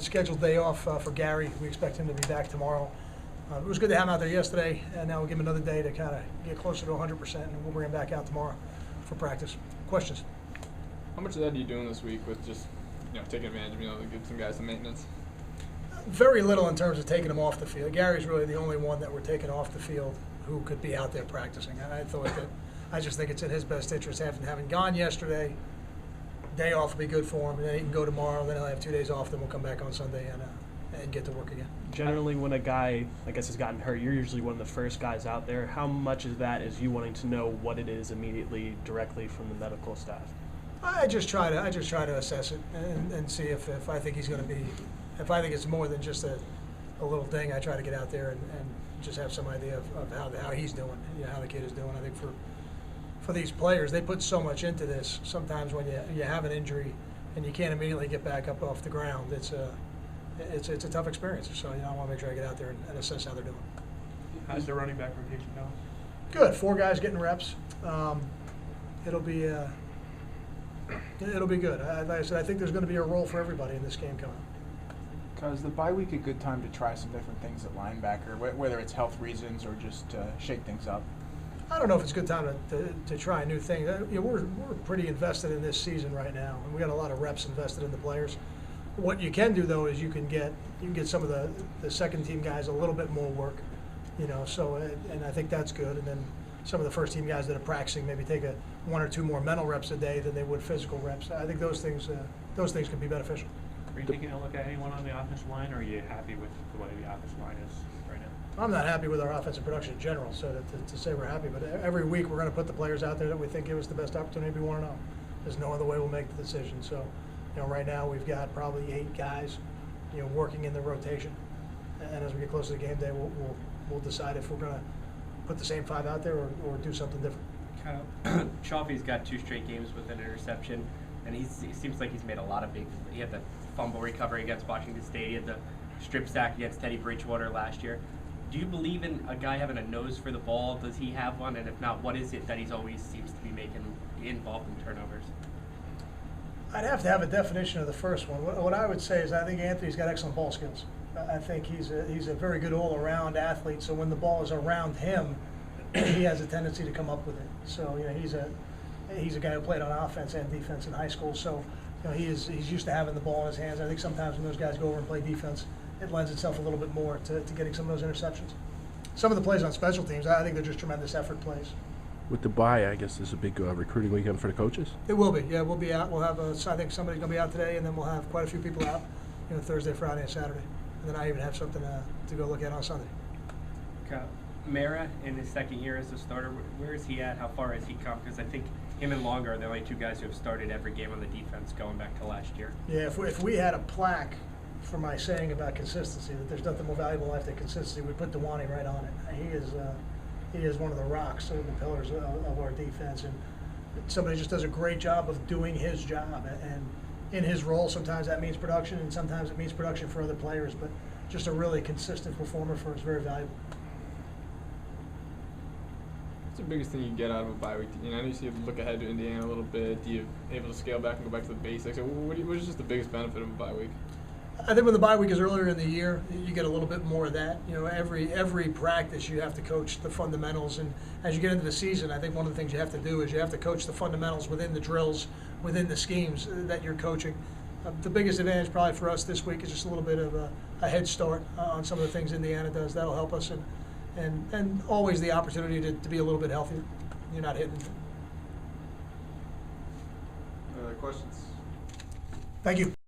Scheduled day off for Gary. We expect him to be back tomorrow. It was good to have him out there yesterday, and now we'll give him another day to kind of get closer to 100%, and we'll bring him back out tomorrow for practice. Questions? How much of that are you doing this week with just taking advantage of to give some guys some maintenance? Very little in terms of taking him off the field. Gary's really the only one that we're taking off the field who could be out there practicing. I just think it's in his best interest having gone yesterday. Day off will be good for him, and then he can go tomorrow. Then he'll have 2 days off. Then we'll come back on Sunday and get to work again. Generally, when a guy, has gotten hurt, you're usually one of the first guys out there. How much of that is you wanting to know what it is immediately, directly from the medical staff? I just try to assess it and see if I think he's going to be. If I think it's more than just a little thing, I try to get out there and just have some idea of how he's doing, how the kid is doing. I think for these players, they put so much into this. Sometimes when you have an injury and you can't immediately get back up off the ground, it's a tough experience. So I want to make sure I get out there and assess how they're doing. How's the running back rotation going? Good. 4 guys getting reps. It'll be good. Like I said, I think there's going to be a role for everybody in this game coming up. Is the bye week a good time to try some different things at linebacker, whether it's health reasons or just to shake things up? I don't know if it's a good time to try new things. We're pretty invested in this season right now, and we got a lot of reps invested in the players. What you can do though is you can get some of the second team guys a little bit more work, So and I think that's good. And then some of the first team guys that are practicing maybe take 1 or 2 more mental reps a day than they would physical reps. I think those things can be beneficial. Are you taking a look at anyone on the offensive line, or are you happy with the way the offensive line is right now? I'm not happy with our offensive production in general, so to say we're happy, but every week we're going to put the players out there that we think give us the best opportunity to be 1-0. There's no other way we'll make the decision. So, right now we've got probably 8 guys, working in the rotation, and as we get closer to game day, we'll decide if we're going to put the same 5 out there or do something different. Chalfie's got 2 straight games with an interception, and he seems like he's made a lot of he had the fumble recovery against Washington State, he had the strip sack against Teddy Bridgewater last year. Do you believe in a guy having a nose for the ball? Does he have one? And if not, what is it that he's always seems to be making involved in turnovers? I'd have to have a definition of the first one. What I would say is I think Anthony's got excellent ball skills. I think he's a very good all-around athlete, so when the ball is around him, he has a tendency to come up with it. So, he's a guy who played on offense and defense in high school, so he's used to having the ball in his hands. I think sometimes when those guys go over and play defense, it lends itself a little bit more to getting some of those interceptions. Some of the plays on special teams, I think they're just tremendous effort plays. With the bye, I guess this is a big recruiting weekend for the coaches? It will be, yeah. We'll be out. We'll have I think somebody's going to be out today, and then we'll have quite a few people out, Thursday, Friday, and Saturday. And then I even have something to go look at on Sunday. Mara, in his second year as a starter, where is he at? How far has he come? Because I think him and Longer are the only 2 guys who have started every game on the defense going back to last year. Yeah, if we had a plaque for my saying about consistency, that there's nothing more valuable in life than consistency, we put Dewani right on it. He is one of the rocks and the pillars of our defense, and somebody just does a great job of doing his job. And in his role, sometimes that means production, and sometimes it means production for other players. But just a really consistent performer for us, very valuable. What's the biggest thing you get out of a bye week? I know you see you look ahead to Indiana a little bit. Do you able to scale back and go back to the basics? What is just the biggest benefit of a bye week? I think when the bye week is earlier in the year, you get a little bit more of that. Every practice you have to coach the fundamentals, and as you get into the season, I think one of the things you have to do is you have to coach the fundamentals within the drills, within the schemes that you're coaching. The biggest advantage probably for us this week is just a little bit of a head start on some of the things Indiana does. That'll help us, and always the opportunity to be a little bit healthier. You're not hitting. Questions? Thank you.